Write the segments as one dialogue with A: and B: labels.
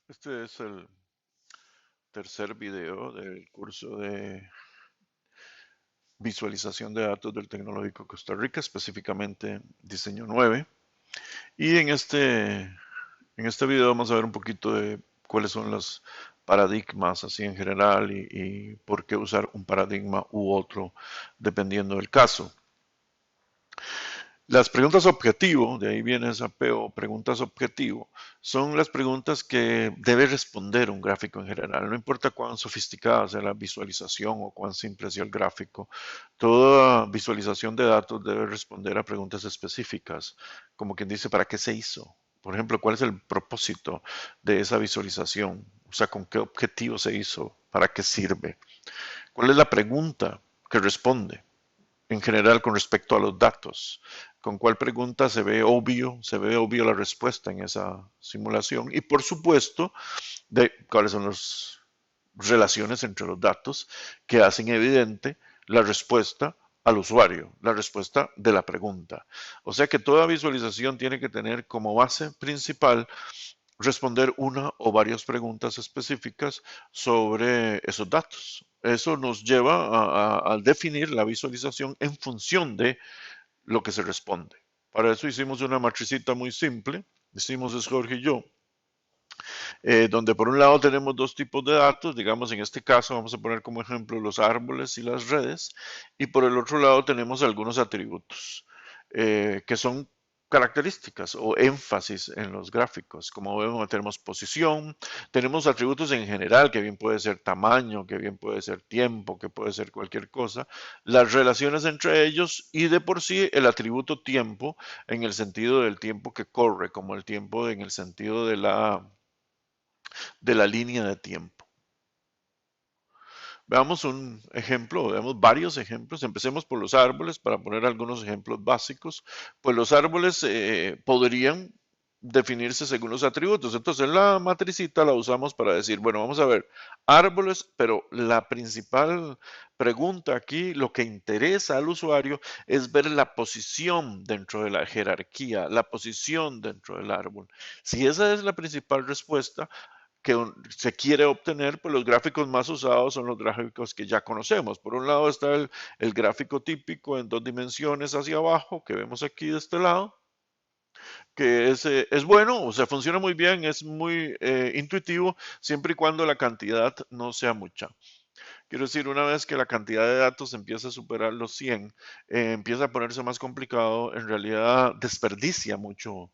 A: Este es el tercer video del curso de visualización de datos del Tecnológico Costa Rica, específicamente diseño 9. Y en este video vamos a ver un poquito de cuáles son los paradigmas así en general y por qué usar un paradigma u otro dependiendo del caso. Las preguntas objetivo, de ahí viene esa PO, preguntas objetivo, son las preguntas que debe responder un gráfico en general. No importa cuán sofisticada sea la visualización o cuán simple sea el gráfico, toda visualización de datos debe responder a preguntas específicas, como quien dice, ¿para qué se hizo? Por ejemplo, ¿cuál es el propósito de esa visualización? O sea, ¿con qué objetivo se hizo? ¿Para qué sirve? ¿Cuál es la pregunta que responde? En general con respecto a los datos. ¿Con cuál pregunta se ve obvio la respuesta en esa simulación? Y por supuesto, de cuáles son las relaciones entre los datos que hacen evidente la respuesta al usuario, la respuesta de la pregunta. O sea que toda visualización tiene que tener como base principal responder una o varias preguntas específicas sobre esos datos. Eso nos lleva a definir la visualización en función de lo que se responde. Para eso hicimos una matricita muy simple, hicimos es Jorge y yo, donde por un lado tenemos dos tipos de datos, digamos en este caso vamos a poner como ejemplo los árboles y las redes, y por el otro lado tenemos algunos atributos que son características o énfasis en los gráficos. Como vemos, tenemos posición, tenemos atributos en general, que bien puede ser tamaño, que bien puede ser tiempo, que puede ser cualquier cosa, las relaciones entre ellos y de por sí el atributo tiempo en el sentido del tiempo que corre, como el tiempo en el sentido de la línea de tiempo. Veamos un ejemplo, veamos varios ejemplos. Empecemos por los árboles para poner algunos ejemplos básicos. Pues los árboles podrían definirse según los atributos. Entonces la matricita la usamos para decir, bueno, vamos a ver árboles, pero la principal pregunta aquí, lo que interesa al usuario es ver la posición dentro de la jerarquía, la posición dentro del árbol. Si esa es la principal respuesta, que se quiere obtener, pues los gráficos más usados son los gráficos que ya conocemos. Por un lado está el gráfico típico en dos dimensiones hacia abajo, que vemos aquí de este lado, que es bueno, o sea, funciona muy bien, es muy intuitivo, siempre y cuando la cantidad no sea mucha. Quiero decir, una vez que la cantidad de datos empieza a superar los 100, empieza a ponerse más complicado, en realidad desperdicia mucho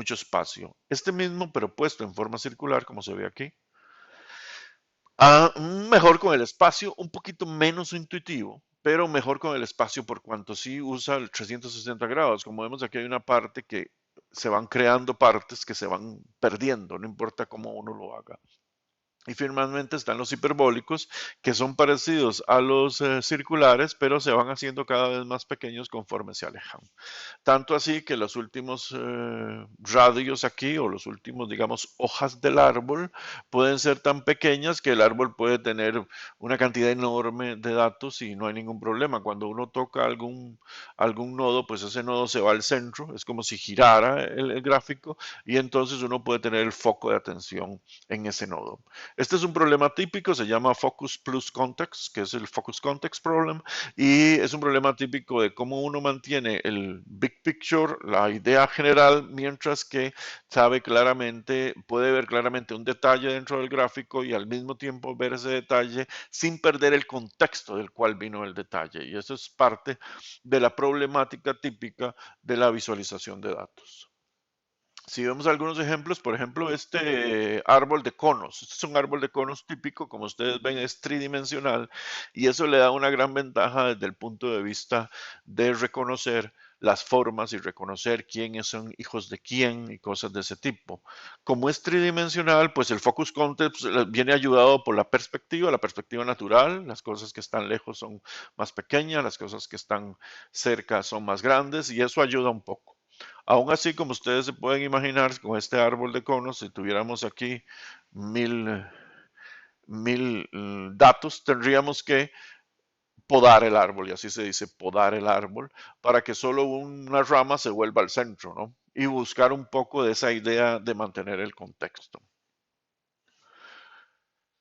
A: espacio. Este mismo, pero puesto en forma circular, como se ve aquí, mejor con el espacio, un poquito menos intuitivo, pero mejor con el espacio por cuanto sí usa el 360 grados. Como vemos aquí hay una parte que se van creando partes que se van perdiendo, no importa cómo uno lo haga. Y finalmente están los hiperbólicos, que son parecidos a los circulares, pero se van haciendo cada vez más pequeños conforme se alejan. Tanto así que los últimos radios aquí, o los últimos, digamos, hojas del árbol, pueden ser tan pequeñas que el árbol puede tener una cantidad enorme de datos y no hay ningún problema. Cuando uno toca algún nodo, pues ese nodo se va al centro, es como si girara el gráfico y entonces uno puede tener el foco de atención en ese nodo. Este es un problema típico, se llama Focus Plus Context, que es el Focus Context Problem, y es un problema típico de cómo uno mantiene el big picture, la idea general, mientras que sabe claramente, puede ver claramente un detalle dentro del gráfico y al mismo tiempo ver ese detalle sin perder el contexto del cual vino el detalle. Y eso es parte de la problemática típica de la visualización de datos. Si vemos algunos ejemplos, por ejemplo, este árbol de conos. Este es un árbol de conos típico, como ustedes ven, es tridimensional y eso le da una gran ventaja desde el punto de vista de reconocer las formas y reconocer quiénes son hijos de quién y cosas de ese tipo. Como es tridimensional, pues el focus context viene ayudado por la perspectiva natural. Las cosas que están lejos son más pequeñas, las cosas que están cerca son más grandes y eso ayuda un poco. Aún así, como ustedes se pueden imaginar, con este árbol de conos, si tuviéramos aquí mil, mil datos, tendríamos que podar el árbol, y así se dice, podar el árbol, para que solo una rama se vuelva al centro, ¿no? Y buscar un poco de esa idea de mantener el contexto.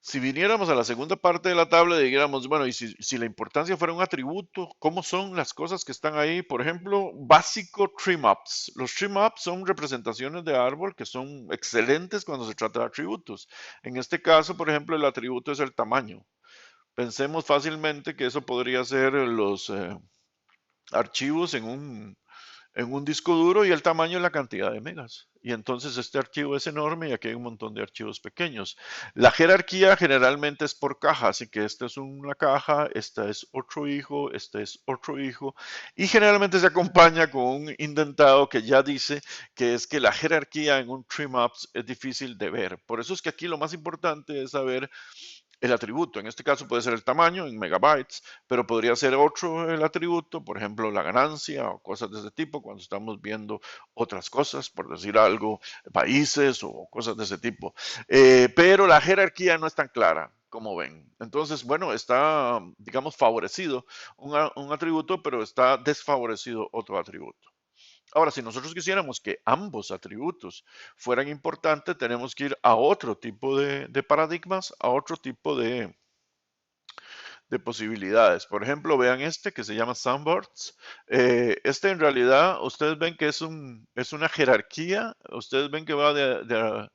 A: Si viniéramos a la segunda parte de la tabla, dijéramos, bueno, y si la importancia fuera un atributo, ¿cómo son las cosas que están ahí? Por ejemplo, básico trim-ups. Los trim-ups son representaciones de árbol que son excelentes cuando se trata de atributos. En este caso, por ejemplo, el atributo es el tamaño. Pensemos fácilmente que eso podría ser los archivos en un disco duro y el tamaño es la cantidad de megas. Y entonces este archivo es enorme y aquí hay un montón de archivos pequeños. La jerarquía generalmente es por caja, así que esta es una caja, esta es otro hijo, este es otro hijo, y generalmente se acompaña con un indentado que ya dice que es que la jerarquía en un trim-ups es difícil de ver. Por eso es que aquí lo más importante es saber el atributo. En este caso puede ser el tamaño en megabytes, pero podría ser otro el atributo, por ejemplo, la ganancia o cosas de ese tipo, cuando estamos viendo otras cosas, por decir algo, países o cosas de ese tipo. Pero la jerarquía no es tan clara, como ven. Entonces, bueno, está, digamos, favorecido un atributo, pero está desfavorecido otro atributo. Ahora, si nosotros quisiéramos que ambos atributos fueran importantes, tenemos que ir a otro tipo de paradigmas, a otro tipo de posibilidades. Por ejemplo, vean este que se llama Sunbursts. Este en realidad, ustedes ven que es una jerarquía, ustedes ven que va de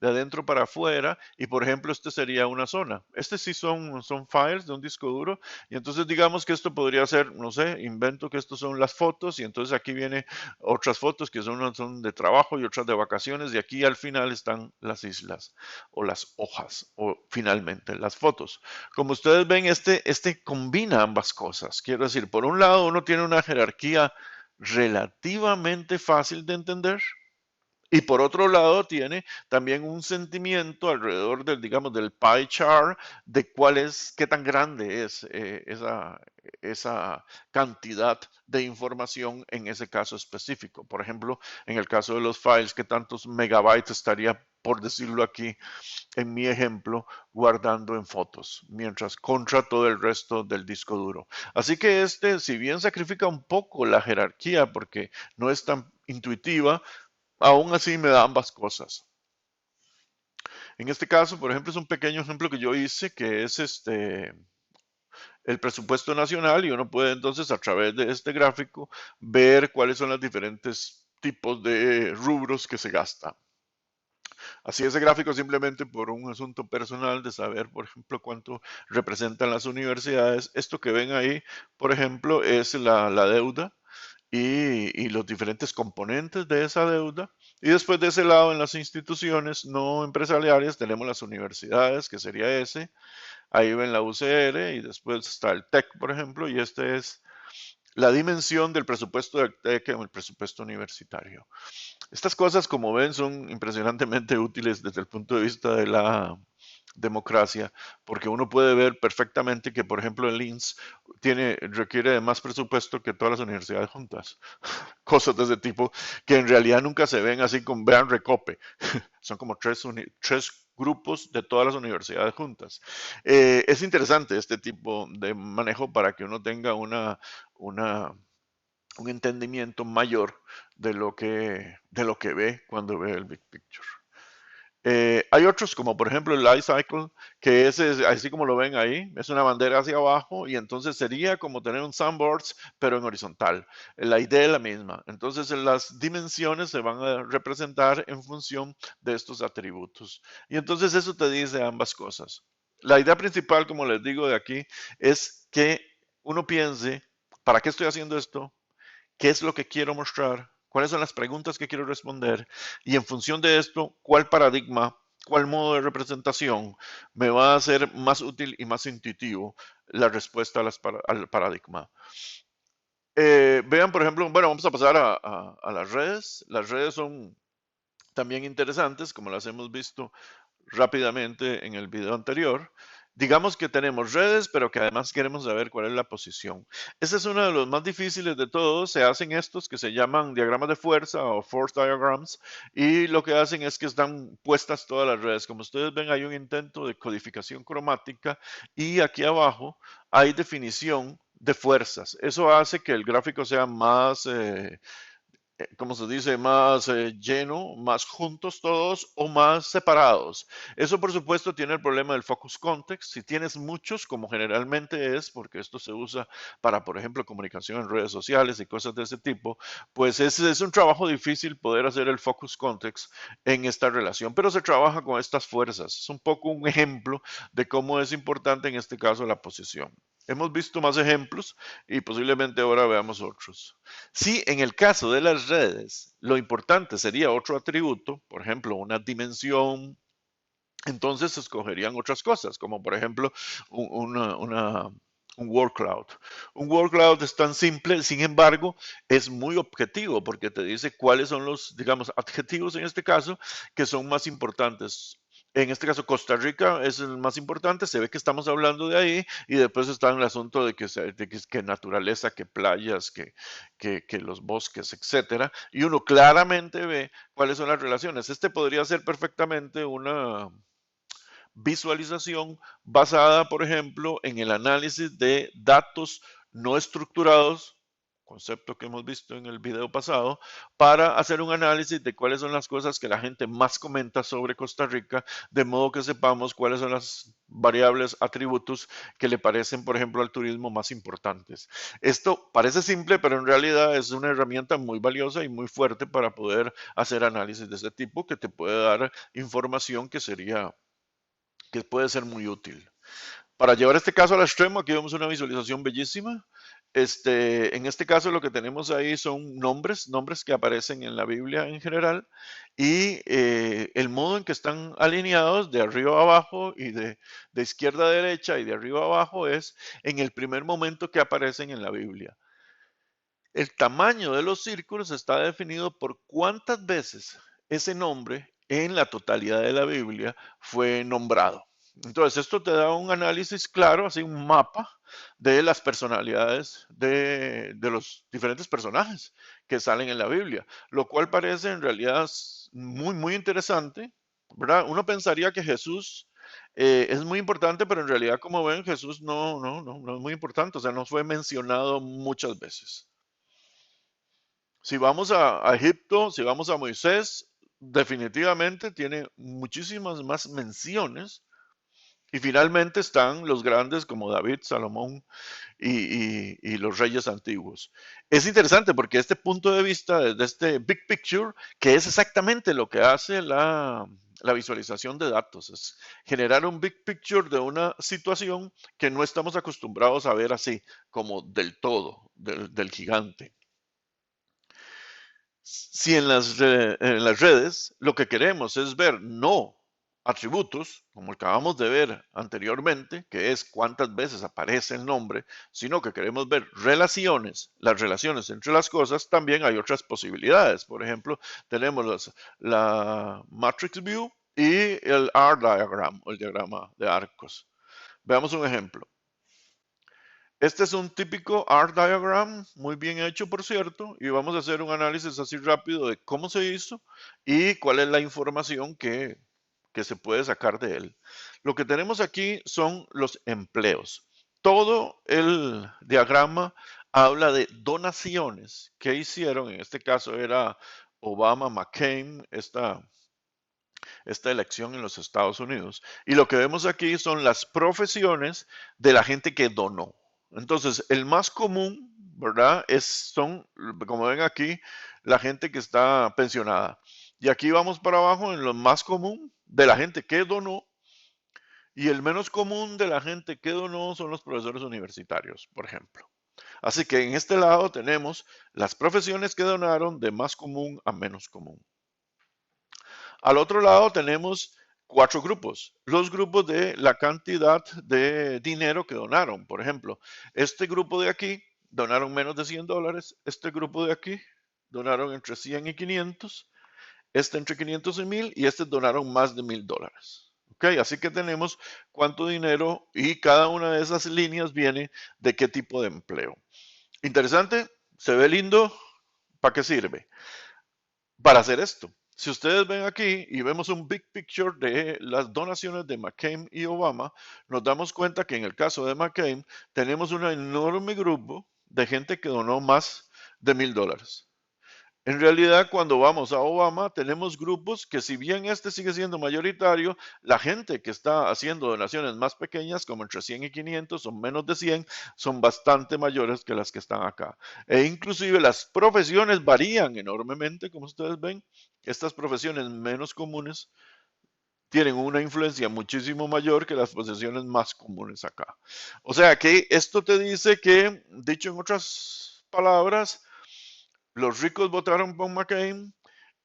A: adentro para afuera y por ejemplo este sería una zona. Este sí son files de un disco duro y entonces digamos que esto podría ser, no sé, invento que estos son las fotos y entonces aquí viene otras fotos que son de trabajo y otras de vacaciones y aquí al final están las islas o las hojas o finalmente las fotos. Como ustedes ven, este combina ambas cosas. Quiero decir, por un lado, uno tiene una jerarquía relativamente fácil de entender y por otro lado tiene también un sentimiento alrededor del, digamos, del pie chart de cuál es, qué tan grande es esa cantidad de información en ese caso específico. Por ejemplo, en el caso de los files, qué tantos megabytes estaría, por decirlo aquí, en mi ejemplo, guardando en fotos, mientras contra todo el resto del disco duro. Así que este, si bien sacrifica un poco la jerarquía porque no es tan intuitiva, aún así me da ambas cosas. En este caso, por ejemplo, es un pequeño ejemplo que yo hice, que es el presupuesto nacional y uno puede entonces a través de este gráfico ver cuáles son los diferentes tipos de rubros que se gastan. Así ese gráfico simplemente por un asunto personal de saber, por ejemplo, cuánto representan las universidades. Esto que ven ahí, por ejemplo, es la deuda y los diferentes componentes de esa deuda. Y después de ese lado, en las instituciones no empresariales, tenemos las universidades, que sería ese. Ahí ven la UCR y después está el TEC, por ejemplo, y este es la dimensión del presupuesto del TEC en el presupuesto universitario. Estas cosas, como ven, son impresionantemente útiles desde el punto de vista de la democracia, porque uno puede ver perfectamente que, por ejemplo, el INSS requiere de más presupuesto que todas las universidades juntas. Cosas de ese tipo que en realidad nunca se ven así con vean recope. Son como tres grupos de todas las universidades juntas. Es interesante este tipo de manejo para que uno tenga una un entendimiento mayor de lo que ve cuando ve el Big Picture. Hay otros, como por ejemplo el Life Cycle, que es así como lo ven ahí, es una bandera hacia abajo y entonces sería como tener un sunboards, pero en horizontal. La idea es la misma. Entonces las dimensiones se van a representar en función de estos atributos. Y entonces eso te dice ambas cosas. La idea principal, como les digo de aquí, es que uno piense, ¿para qué estoy haciendo esto? ¿Qué es lo que quiero mostrar? ¿Cuáles son las preguntas que quiero responder? Y en función de esto, ¿cuál paradigma, cuál modo de representación me va a hacer más útil y más intuitivo la respuesta al paradigma? Vean, por ejemplo, bueno, vamos a pasar a las redes. Las redes son también interesantes, como las hemos visto rápidamente en el video anterior. Digamos que tenemos redes, pero que además queremos saber cuál es la posición. Ese es uno de los más difíciles de todos. Se hacen estos que se llaman diagramas de fuerza o force diagrams y lo que hacen es que están puestas todas las redes. Como ustedes ven, hay un intento de codificación cromática y aquí abajo hay definición de fuerzas. Eso hace que el gráfico sea más como se dice, más lleno, más juntos todos o más separados. Eso por supuesto tiene el problema del focus context. Si tienes muchos, como generalmente es, porque esto se usa para, por ejemplo, comunicación en redes sociales y cosas de ese tipo, pues es un trabajo difícil poder hacer el focus context en esta relación, pero se trabaja con estas fuerzas. Es un poco un ejemplo de cómo es importante en este caso la posición. Hemos visto más ejemplos y posiblemente ahora veamos otros. Si en el caso de las redes lo importante sería otro atributo, por ejemplo, una dimensión, entonces se escogerían otras cosas, como por ejemplo un word cloud. Un word cloud es tan simple, sin embargo, es muy objetivo porque te dice cuáles son los, digamos, adjetivos en este caso que son más importantes. En este caso, Costa Rica es el más importante, se ve que estamos hablando de ahí, y después está el asunto de que naturaleza, que playas, que los bosques, etcétera, y uno claramente ve cuáles son las relaciones. Este podría ser perfectamente una visualización basada, por ejemplo, en el análisis de datos no estructurados, concepto que hemos visto en el video pasado, para hacer un análisis de cuáles son las cosas que la gente más comenta sobre Costa Rica, de modo que sepamos cuáles son las variables, atributos que le parecen, por ejemplo, al turismo más importantes. Esto parece simple, pero en realidad es una herramienta muy valiosa y muy fuerte para poder hacer análisis de ese tipo que te puede dar información que puede ser muy útil. Para llevar este caso al extremo, aquí vemos una visualización bellísima. En este caso lo que tenemos ahí son nombres que aparecen en la Biblia en general y el modo en que están alineados de arriba a abajo y de izquierda a derecha y de arriba a abajo es en el primer momento que aparecen en la Biblia. El tamaño de los círculos está definido por cuántas veces ese nombre en la totalidad de la Biblia fue nombrado. Entonces, esto te da un análisis claro, así un mapa de las personalidades de los diferentes personajes que salen en la Biblia, lo cual parece en realidad muy, muy interesante, ¿verdad? Uno pensaría que Jesús es muy importante, pero en realidad, como ven, Jesús no es muy importante, o sea, no fue mencionado muchas veces. Si vamos a Egipto, si vamos a Moisés, definitivamente tiene muchísimas más menciones. Y finalmente están los grandes como David, Salomón y los reyes antiguos. Es interesante porque este punto de vista, desde este big picture, que es exactamente lo que hace la visualización de datos, es generar un big picture de una situación que no estamos acostumbrados a ver así, como del todo, del gigante. Si en las redes lo que queremos es ver no atributos, como acabamos de ver anteriormente, que es cuántas veces aparece el nombre, sino que queremos ver relaciones, las relaciones entre las cosas, también hay otras posibilidades. Por ejemplo, tenemos la Matrix View y el R diagram, o el diagrama de arcos. Veamos un ejemplo. Este es un típico art diagram, muy bien hecho, por cierto, y vamos a hacer un análisis así rápido de cómo se hizo y cuál es la información que se puede sacar de él. Lo que tenemos aquí son los empleos. Todo el diagrama habla de donaciones que hicieron, en este caso era Obama, McCain, esta elección en los Estados Unidos. Y lo que vemos aquí son las profesiones de la gente que donó. Entonces, el más común, ¿verdad? Son, como ven aquí, la gente que está pensionada. Y aquí vamos para abajo en lo más común de la gente que donó. Y el menos común de la gente que donó son los profesores universitarios, por ejemplo. Así que en este lado tenemos las profesiones que donaron de más común a menos común. Al otro lado tenemos cuatro grupos. Los grupos de la cantidad de dinero que donaron. Por ejemplo, este grupo de aquí donaron menos de $100. Este grupo de aquí donaron entre 100 y 500. Este entre 500 y 1000. Y este donaron más de $1000. Ok, así que tenemos cuánto dinero y cada una de esas líneas viene de qué tipo de empleo. Interesante, se ve lindo. ¿Para qué sirve? Para hacer esto. Si ustedes ven aquí y vemos un big picture de las donaciones de McCain y Obama, nos damos cuenta que en el caso de McCain tenemos un enorme grupo de gente que donó más de $1000. En realidad, cuando vamos a Obama, tenemos grupos que si bien este sigue siendo mayoritario, la gente que está haciendo donaciones más pequeñas, como entre 100 y 500 o menos de 100, son bastante mayores que las que están acá. E inclusive las profesiones varían enormemente, como ustedes ven. Estas profesiones menos comunes tienen una influencia muchísimo mayor que las profesiones más comunes acá. O sea que esto te dice que, dicho en otras palabras, los ricos votaron por McCain,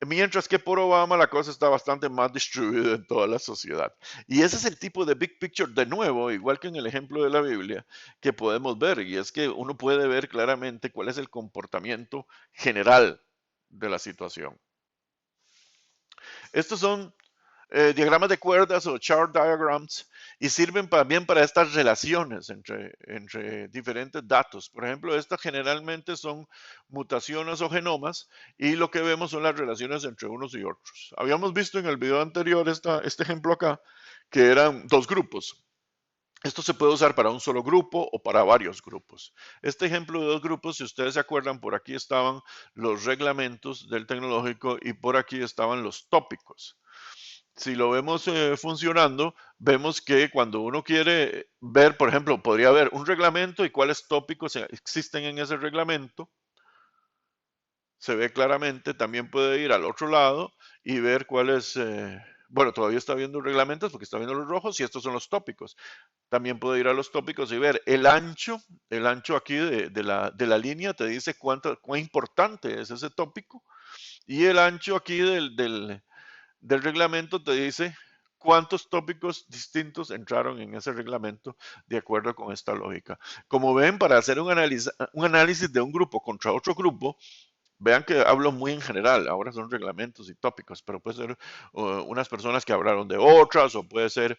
A: mientras que por Obama la cosa está bastante más distribuida en toda la sociedad. Y ese es el tipo de big picture, de nuevo, igual que en el ejemplo de la Biblia, que podemos ver. Y es que uno puede ver claramente cuál es el comportamiento general de la situación. Estos son diagramas de cuerdas o chart diagrams y sirven también para estas relaciones entre diferentes datos. Por ejemplo, estas generalmente son mutaciones o genomas y lo que vemos son las relaciones entre unos y otros. Habíamos visto en el video anterior este ejemplo acá, que eran dos grupos. Esto se puede usar para un solo grupo o para varios grupos. Este ejemplo de dos grupos, si ustedes se acuerdan, por aquí estaban los reglamentos del tecnológico y por aquí estaban los tópicos. Si lo vemos funcionando, vemos que cuando uno quiere ver, por ejemplo, podría haber un reglamento y cuáles tópicos existen en ese reglamento, se ve claramente. También puede ir al otro lado y ver cuáles, bueno, todavía está viendo reglamentos porque está viendo los rojos y estos son los tópicos. También puede ir a los tópicos y ver el ancho aquí de la línea te dice cuán importante es ese tópico, y el ancho aquí del reglamento te dice cuántos tópicos distintos entraron en ese reglamento de acuerdo con esta lógica. Como ven, para hacer un análisis de un grupo contra otro grupo, vean que hablo muy en general, ahora son reglamentos y tópicos, pero puede ser unas personas que hablaron de otras, o puede ser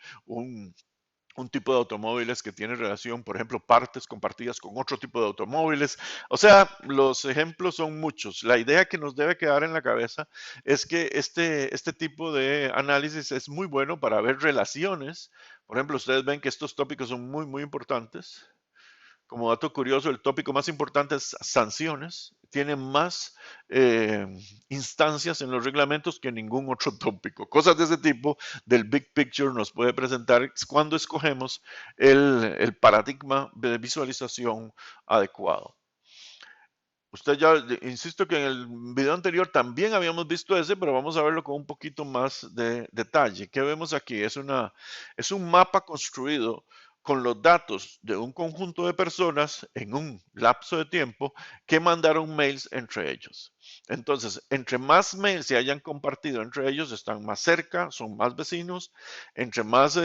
A: un tipo de automóviles que tiene relación, por ejemplo, partes compartidas con otro tipo de automóviles. O sea, los ejemplos son muchos. La idea que nos debe quedar en la cabeza es que este tipo de análisis es muy bueno para ver relaciones. Por ejemplo, ustedes ven que estos tópicos son muy, muy importantes. Como dato curioso, el tópico más importante es sanciones. Tiene más eh, instancias en los reglamentos que ningún otro tópico. Cosas de ese tipo del Big Picture nos puede presentar cuando escogemos el paradigma de visualización adecuado. Usted ya, insisto que en el video anterior también habíamos visto ese, pero vamos a verlo con un poquito más de detalle. ¿Qué vemos aquí? Es un mapa construido con los datos de un conjunto de personas en un lapso de tiempo que mandaron mails entre ellos. Entonces, entre más mails se hayan compartido entre ellos, están más cerca, son más vecinos. Entre más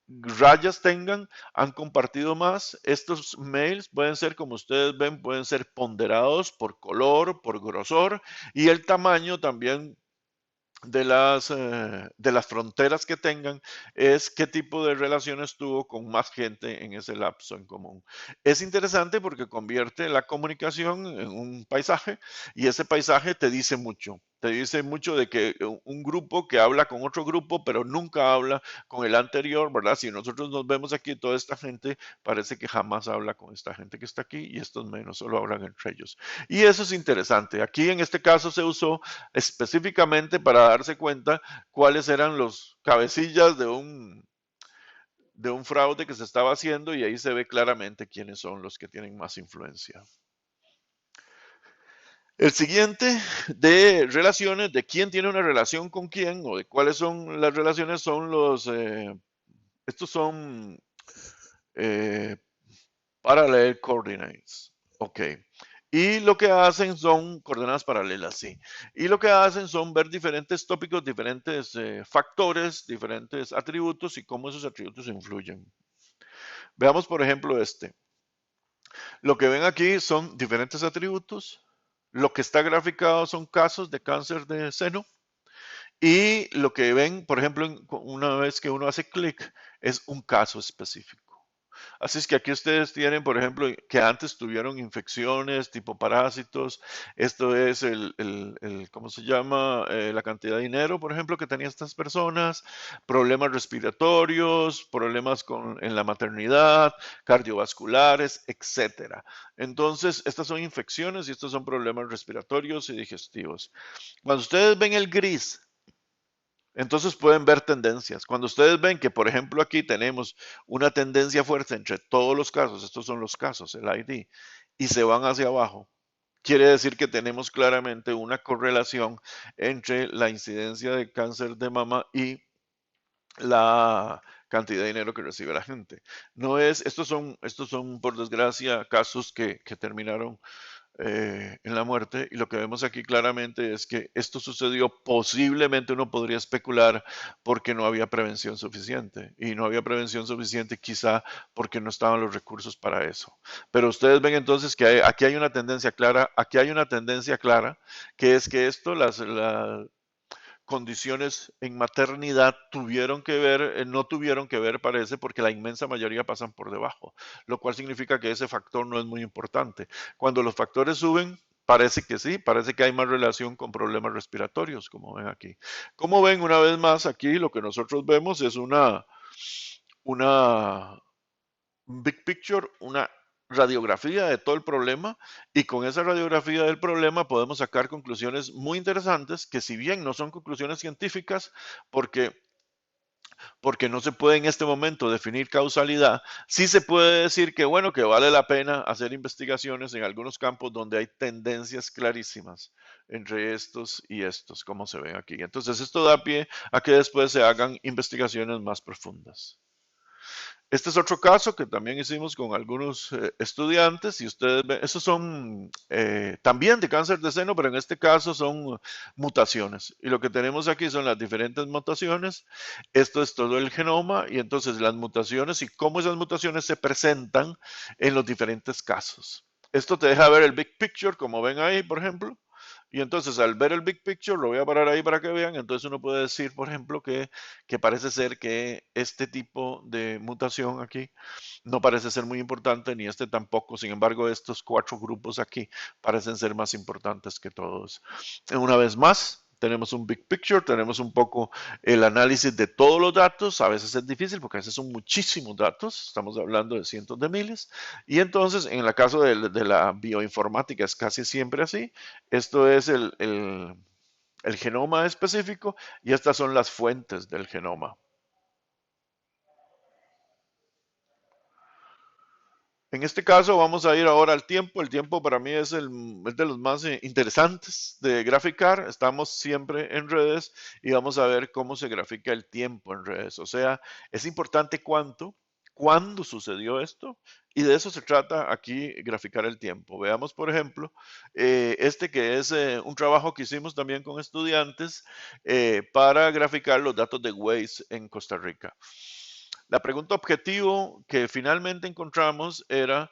A: rayas tengan, han compartido más. Estos mails pueden ser, como ustedes ven, pueden ser ponderados por color, por grosor, y el tamaño también de las fronteras que tengan es qué tipo de relaciones tuvo con más gente en ese lapso en común. Es interesante porque convierte la comunicación en un paisaje, y ese paisaje te dice mucho. Te dice mucho de que un grupo que habla con otro grupo, pero nunca habla con el anterior, ¿verdad? Si nosotros nos vemos aquí, toda esta gente parece que jamás habla con esta gente que está aquí, y estos menos, solo hablan entre ellos. Y eso es interesante. Aquí en este caso se usó específicamente para darse cuenta cuáles eran los cabecillas de un fraude que se estaba haciendo, y ahí se ve claramente quiénes son los que tienen más influencia. El siguiente de relaciones, de quién tiene una relación con quién o de cuáles son las relaciones, son estos son eh, parallel coordinates. Ok. Y lo que hacen son coordenadas paralelas, sí. Y lo que hacen son ver diferentes tópicos, diferentes factores, diferentes atributos y cómo esos atributos influyen. Veamos, por ejemplo, este. Lo que ven aquí son diferentes atributos. Lo que está graficado son casos de cáncer de seno. Y lo que ven, por ejemplo, una vez que uno hace clic, es un caso específico. Así es que aquí ustedes tienen, por ejemplo, que antes tuvieron infecciones tipo parásitos. Esto es ¿cómo se llama? La cantidad de dinero, por ejemplo, que tenían estas personas, problemas respiratorios, problemas en la maternidad, cardiovasculares, etcétera. Entonces, estas son infecciones y estos son problemas respiratorios y digestivos. Cuando ustedes ven el gris, entonces pueden ver tendencias. Cuando ustedes ven que, por ejemplo, aquí tenemos una tendencia fuerte entre todos los casos, estos son los casos, el ID, y se van hacia abajo, quiere decir que tenemos claramente una correlación entre la incidencia de cáncer de mama y la cantidad de dinero que recibe la gente. No es, estos son por desgracia, casos que terminaron en la muerte, y lo que vemos aquí claramente es que esto sucedió, posiblemente uno podría especular porque no había prevención suficiente, y no había prevención suficiente quizá porque no estaban los recursos para eso. Pero ustedes ven entonces que aquí hay una tendencia clara, aquí hay una tendencia clara, que es que esto, las condiciones en maternidad tuvieron que ver, no tuvieron que ver, parece, porque la inmensa mayoría pasan por debajo, lo cual significa que ese factor no es muy importante. Cuando los factores suben, parece que sí, parece que hay más relación con problemas respiratorios, como ven aquí. Como ven, una vez más, aquí lo que nosotros vemos es una big picture, una radiografía de todo el problema, y con esa radiografía del problema podemos sacar conclusiones muy interesantes que, si bien no son conclusiones científicas, porque porque no se puede en este momento definir causalidad, sí se puede decir que, bueno, que vale la pena hacer investigaciones en algunos campos donde hay tendencias clarísimas entre estos y estos, como se ven aquí. Entonces, esto da pie a que después se hagan investigaciones más profundas. Este es otro caso que también hicimos con algunos estudiantes, y ustedes ven, esos son también de cáncer de seno, pero en este caso son mutaciones. Y lo que tenemos aquí son las diferentes mutaciones. Esto es todo el genoma, y entonces las mutaciones y cómo esas mutaciones se presentan en los diferentes casos. Esto te deja ver el big picture, como ven ahí, por ejemplo. Y entonces, al ver el big picture, lo voy a parar ahí para que vean. Entonces uno puede decir, por ejemplo, que parece ser que este tipo de mutación aquí no parece ser muy importante, ni este tampoco. Sin embargo, estos cuatro grupos aquí parecen ser más importantes que todos. Una vez más, tenemos un big picture, tenemos un poco el análisis de todos los datos. A veces es difícil porque a veces son muchísimos datos, estamos hablando de cientos de miles, y entonces en el caso de la bioinformática es casi siempre así. Esto es el genoma específico, y estas son las fuentes del genoma. En este caso vamos a ir ahora al tiempo. El tiempo para mí es de los más interesantes de graficar. Estamos siempre en redes y vamos a ver cómo se grafica el tiempo en redes. O sea, es importante cuándo sucedió esto, y de eso se trata aquí, graficar el tiempo. Veamos, por ejemplo, este que es un trabajo que hicimos también con estudiantes para graficar los datos de Waze en Costa Rica. La pregunta objetivo que finalmente encontramos era: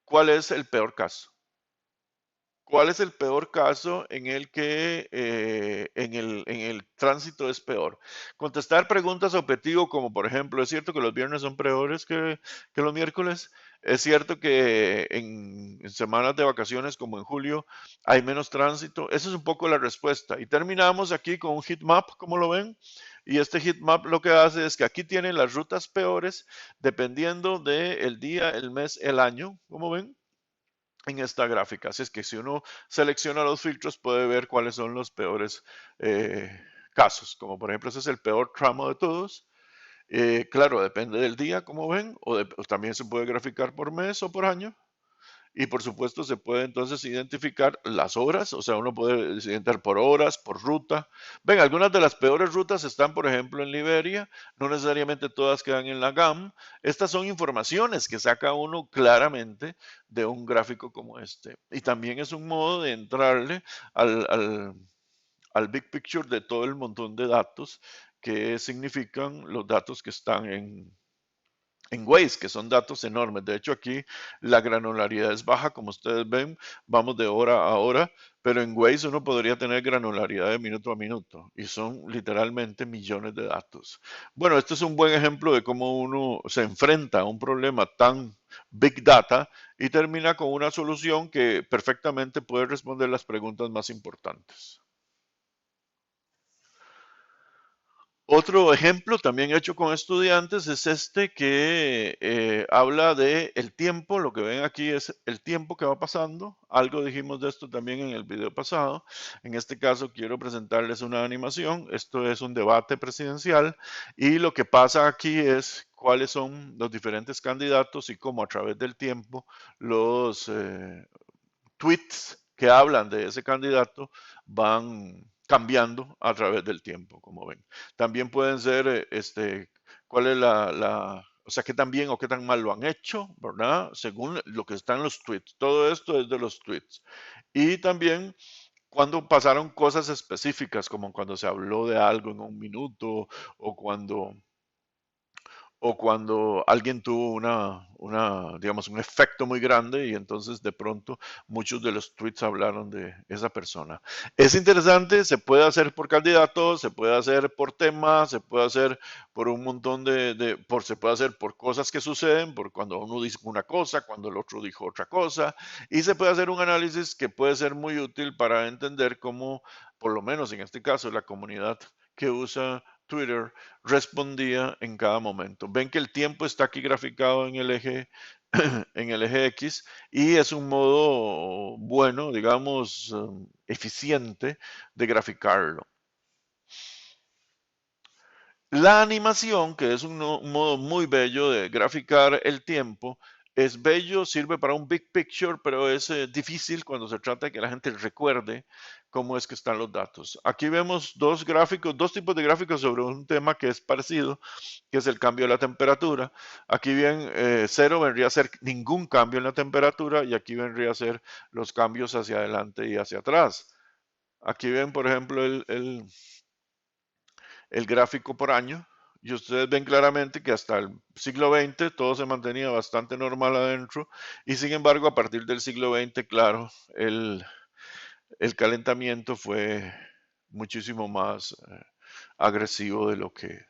A: ¿cuál es el peor caso? ¿Cuál es el peor caso en el que en el tránsito es peor? Contestar preguntas objetivo, como por ejemplo, ¿es cierto que los viernes son peores que los miércoles? ¿Es cierto que en semanas de vacaciones como en julio hay menos tránsito? Esa es un poco la respuesta. Y terminamos aquí con un heat map, como lo ven. Y este heat map lo que hace es que aquí tienen las rutas peores dependiendo del día, el mes, el año, como ven en esta gráfica. Así es que si uno selecciona los filtros puede ver cuáles son los peores eh, casos. Como por ejemplo, ese es el peor tramo de todos. Claro, depende del día, como ven, o también se puede graficar por mes o por año. Y por supuesto se puede entonces identificar las horas, o sea, uno puede identificar por horas, por ruta. Ven, algunas de las peores rutas están, por ejemplo, en Liberia, no necesariamente todas quedan en la GAM. Estas son informaciones que saca uno claramente de un gráfico como este. Y también es un modo de entrarle al big picture de todo el montón de datos que significan los datos que están en Waze, que son datos enormes. De hecho, aquí la granularidad es baja, como ustedes ven, vamos de hora a hora, pero en Waze uno podría tener granularidad de minuto a minuto y son literalmente millones de datos. Bueno, este es un buen ejemplo de cómo uno se enfrenta a un problema tan big data y termina con una solución que perfectamente puede responder las preguntas más importantes. Otro ejemplo también hecho con estudiantes es este que habla de el tiempo. Lo que ven aquí es el tiempo que va pasando. Algo dijimos de esto también en el video pasado. En este caso quiero presentarles una animación. Esto es un debate presidencial y lo que pasa aquí es cuáles son los diferentes candidatos y cómo a través del tiempo los tweets que hablan de ese candidato van cambiando a través del tiempo, como ven. También pueden ser, cuál es o sea, qué tan bien o qué tan mal lo han hecho, ¿verdad? Según lo que está en los tweets. Todo esto es de los tweets. Y también cuando pasaron cosas específicas, como cuando se habló de algo en un minuto o cuando alguien tuvo digamos, un efecto muy grande y entonces de pronto muchos de los tweets hablaron de esa persona. Es interesante, se puede hacer por candidatos, se puede hacer por temas, se puede hacer por un montón se puede hacer por cosas que suceden, por cuando uno dice una cosa, cuando el otro dijo otra cosa, y se puede hacer un análisis que puede ser muy útil para entender cómo, por lo menos en este caso, la comunidad que usa Twitter respondía en cada momento. Ven que el tiempo está aquí graficado en el eje, en el eje X y es un modo bueno, digamos, eficiente de graficarlo. La animación, que es un modo muy bello de graficar el tiempo, es bello, sirve para un big picture, pero es difícil cuando se trata de que la gente recuerde cómo es que están los datos. Aquí vemos dos gráficos, dos tipos de gráficos sobre un tema que es parecido, que es el cambio de la temperatura. Aquí bien, cero vendría a ser ningún cambio en la temperatura y aquí vendría a ser los cambios hacia adelante y hacia atrás. Aquí ven, por ejemplo, el gráfico por año y ustedes ven claramente que hasta el siglo XX todo se mantenía bastante normal adentro y sin embargo a partir del siglo XX, claro, el calentamiento fue muchísimo más agresivo de lo que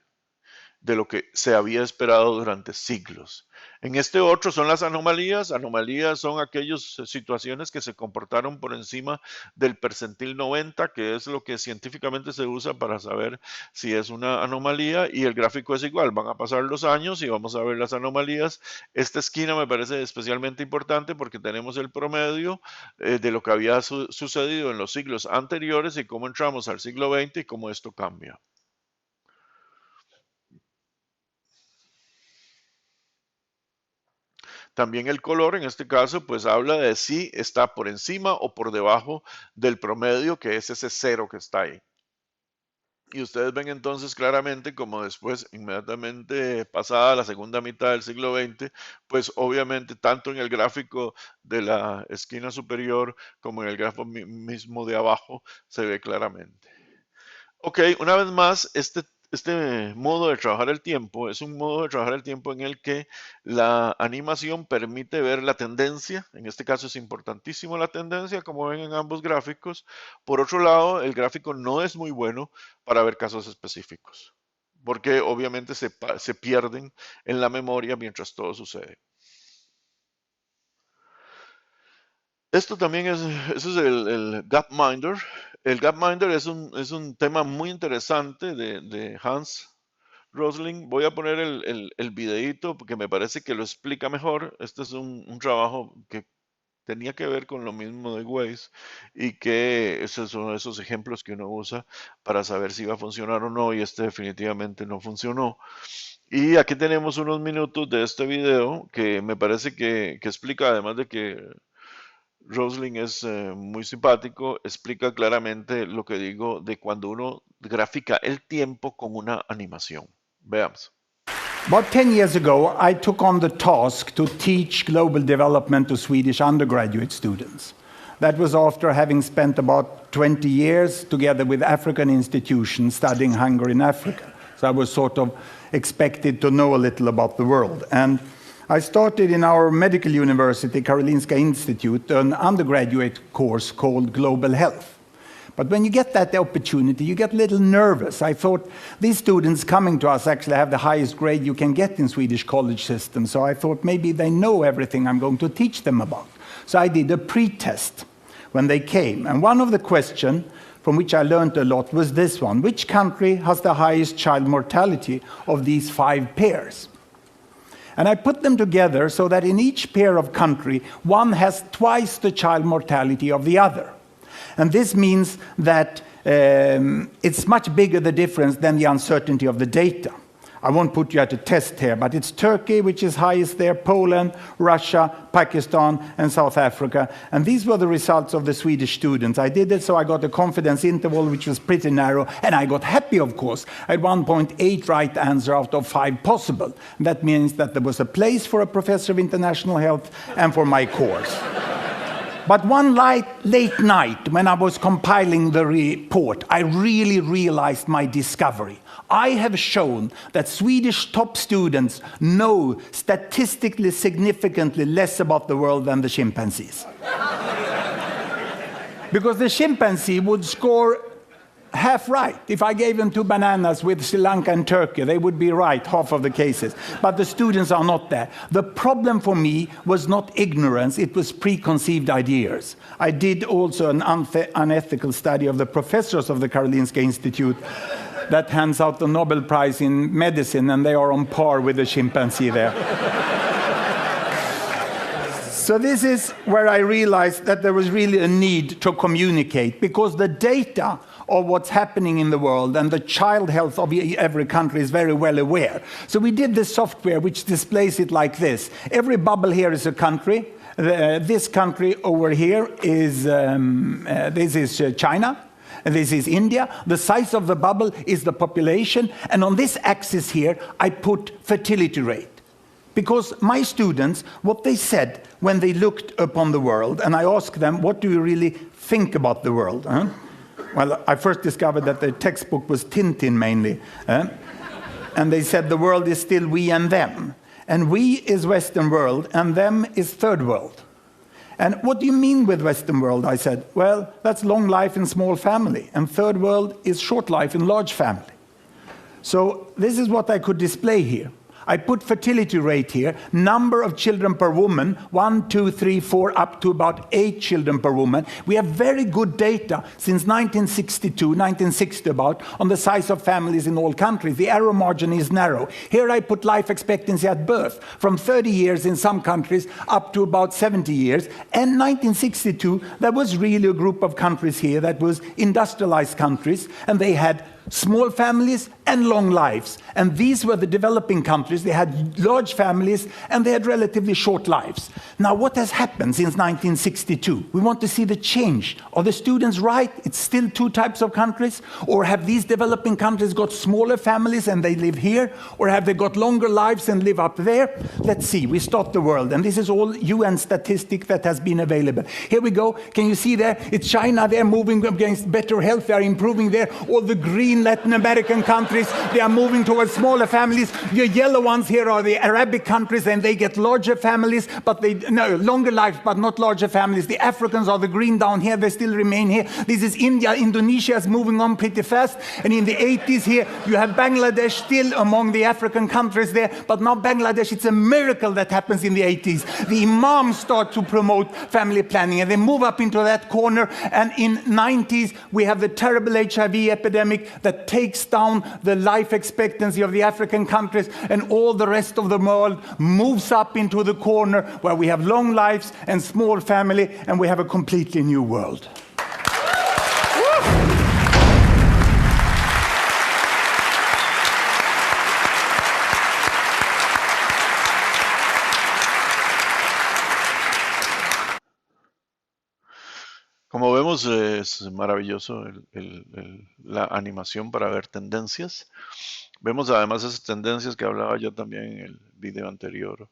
A: se había esperado durante siglos. En este otro son las anomalías. Anomalías son aquellas situaciones que se comportaron por encima del percentil 90, que es lo que científicamente se usa para saber si es una anomalía, y el gráfico es igual. Van a pasar los años y vamos a ver las anomalías. Esta esquina me parece especialmente importante porque tenemos el promedio de lo que había sucedido en los siglos anteriores y cómo entramos al siglo XX y cómo esto cambia. También el color, en este caso, pues habla de si está por encima o por debajo del promedio, que es ese cero que está ahí. Y ustedes ven entonces claramente como después, inmediatamente pasada la segunda mitad del siglo XX, pues obviamente tanto en el gráfico de la esquina superior como en el gráfico mismo de abajo se ve claramente. Ok, una vez más, este modo de trabajar el tiempo es un modo de trabajar el tiempo en el que la animación permite ver la tendencia. En este caso es importantísimo la tendencia, como ven en ambos gráficos. Por otro lado, el gráfico no es muy bueno para ver casos específicos, porque obviamente se pierden en la memoria mientras todo sucede. Esto también eso es el Gapminder. El Gapminder es un tema muy interesante de Hans Rosling. Voy a poner el videíto porque me parece que lo explica mejor. Este es un trabajo que tenía que ver con lo mismo de Waze y que esos son esos ejemplos que uno usa para saber si va a funcionar o no y este definitivamente no funcionó. Y aquí tenemos unos minutos de este video que me parece que explica, además de que Rosling es muy simpático, explica claramente lo que digo de cuando uno grafica el tiempo con una animación. Veamos.
B: About 10 years ago, I took on the task to teach global development to Swedish undergraduate students. That was after having spent about 20 years together with African institutions studying hunger in Africa. So I was sort of expected to know a little about the world. And I started in our medical university, Karolinska Institute, an undergraduate course called Global Health. But when you get that opportunity, you get a little nervous. I thought these students coming to us actually have the highest grade you can get in Swedish college system. So I thought maybe they know everything I'm going to teach them about. So I did a pre-test when they came. And one of the questions from which I learned a lot was this one: which country has the highest child mortality of these 5 pairs? And I put them together so that in each pair of country, one has twice the child mortality of the other. And this means that it's much bigger the difference than the uncertainty of the data. I won't put you at a test here, but it's Turkey, which is highest there, Poland, Russia, Pakistan, and South Africa. And these were the results of the Swedish students. I did it, so I got a confidence interval, which was pretty narrow, and I got happy, of course. I had 1.8 right answer out of 5 possible. That means that there was a place for a professor of international health and for my course. But one late night, when I was compiling the report, I really realized my discovery. I have shown that Swedish top students know statistically significantly less about the world than the chimpanzees. Because the chimpanzee would score half right. If I gave them 2 bananas with Sri Lanka and Turkey, they would be right half of the cases. But the students are not there. The problem for me was not ignorance, it was preconceived ideas. I did also an unethical study of the professors of the Karolinska Institute that hands out the Nobel Prize in medicine, and they are on par with the chimpanzee there. So this is where I realized that there was really a need to communicate, because the data of what's happening in the world and the child health of every country is very well aware. So we did this software which displays it like this. Every bubble here is a country. This country over here is China. And this is India. The size of the bubble is the population. And on this axis here, I put fertility rate. Because my students, what they said when they looked upon the world, and I asked them, what do you really think about the world? Huh? Well, I first discovered that the textbook was Tintin mainly. And they said the world is still we and them. And we is Western world, and them is third world. And what do you mean with Western world? I said, well, that's long life in small family, and third world is short life in large family. So this is what I could display here. I put fertility rate here, number of children per woman, 1, 2, 3, 4, up to about 8 children per woman. We have very good data since 1962, 1960 about, on the size of families in all countries. The error margin is narrow. Here I put life expectancy at birth, from 30 years in some countries up to about 70 years. And 1962, there was really a group of countries here that was industrialized countries, and they had small families and long lives. And these were the developing countries. They had large families and they had relatively short lives. Now, what has happened since 1962? We want to see the change. Are the students right? It's still 2 types of countries? Or have these developing countries got smaller families and they live here? Or have they got longer lives and live up there? Let's see. We start the world. And this is all UN statistic that has been available. Here we go. Can you see there? It's China. They're moving against better health. They're improving there. All the green Latin American countries, they are moving towards smaller families. The yellow ones here are the Arabic countries, and they get larger families, but longer lives, but not larger families. The Africans are the green down here, they still remain here. This is India. Indonesia is moving on pretty fast. And in the 80s here, you have Bangladesh still among the African countries there, but now Bangladesh, it's a miracle that happens in the 80s. The imams start to promote family planning, and they move up into that corner. And in 90s, we have the terrible HIV epidemic that takes down the life expectancy of the African countries, and all the rest of the world moves up into the corner where we have long lives and small family, and we have a completely new world.
A: Como vemos, es maravilloso la animación para ver tendencias. Vemos además esas tendencias que hablaba yo también en el video anterior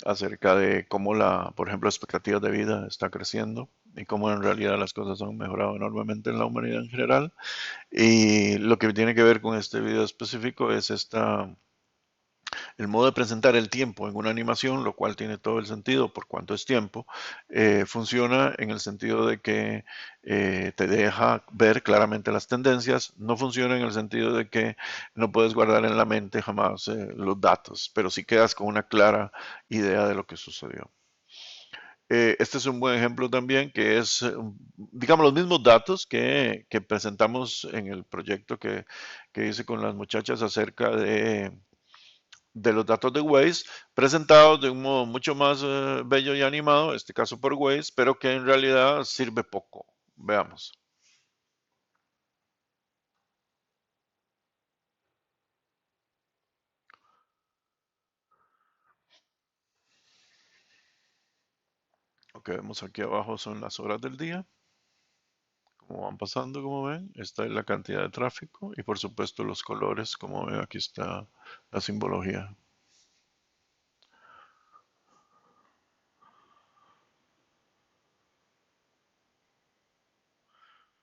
A: acerca de cómo por ejemplo, la expectativa de vida está creciendo y cómo en realidad las cosas han mejorado enormemente en la humanidad en general. Y lo que tiene que ver con este video específico es el modo de presentar el tiempo en una animación, lo cual tiene todo el sentido por cuánto es tiempo. Funciona en el sentido de que te deja ver claramente las tendencias. No funciona en el sentido de que no puedes guardar en la mente jamás los datos, pero sí quedas con una clara idea de lo que sucedió. Este es un buen ejemplo también que es, digamos, los mismos datos que presentamos en el proyecto que hice con las muchachas acerca de los datos de Waze, presentados de un modo mucho más bello y animado, en este caso por Waze, pero que en realidad sirve poco. Veamos. Lo que vemos aquí abajo son las horas del día, como van pasando, como ven. Esta es la cantidad de tráfico y por supuesto los colores, como ven, aquí está la simbología.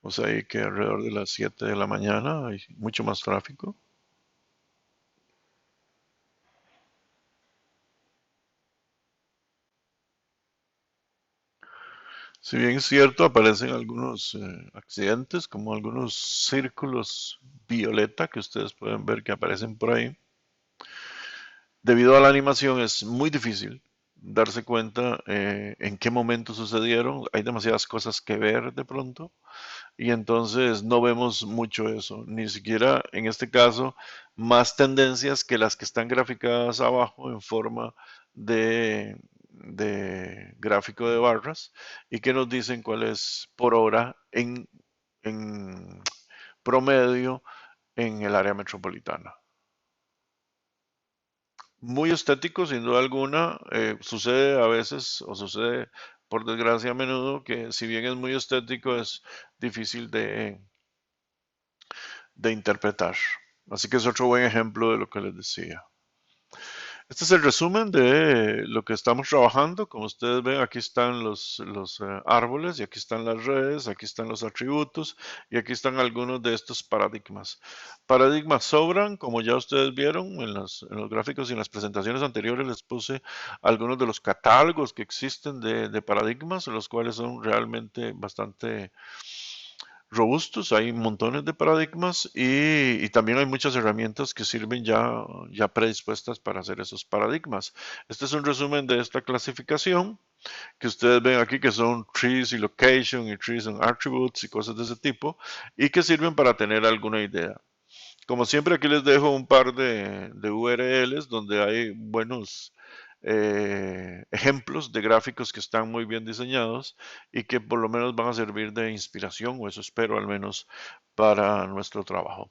A: O sea, ahí que alrededor de las 7 de la mañana hay mucho más tráfico. Si bien es cierto, aparecen algunos accidentes, como algunos círculos violeta que ustedes pueden ver que aparecen por ahí. Debido a la animación es muy difícil darse cuenta en qué momento sucedieron. Hay demasiadas cosas que ver de pronto y entonces no vemos mucho eso. Ni siquiera en este caso más tendencias que las que están graficadas abajo en forma de gráfico de barras y que nos dicen cuál es por hora en promedio en el área metropolitana. Muy estético, sin duda alguna. Sucede a veces, o sucede por desgracia a menudo, que si bien es muy estético, es difícil de interpretar. Así que es otro buen ejemplo de lo que les decía. Este es el resumen de lo que estamos trabajando. Como ustedes ven, aquí están los árboles y aquí están las redes, aquí están los atributos y aquí están algunos de estos paradigmas. Paradigmas sobran, como ya ustedes vieron en los gráficos y en las presentaciones anteriores les puse algunos de los catálogos que existen de paradigmas, los cuales son realmente bastante robustos, hay montones de paradigmas y también hay muchas herramientas que sirven ya predispuestas para hacer esos paradigmas. Este es un resumen de esta clasificación que ustedes ven aquí que son trees y location y trees and attributes y cosas de ese tipo y que sirven para tener alguna idea. Como siempre aquí les dejo un par de URLs donde hay buenos ejemplos de gráficos que están muy bien diseñados y que por lo menos van a servir de inspiración, o eso espero al menos, para nuestro trabajo.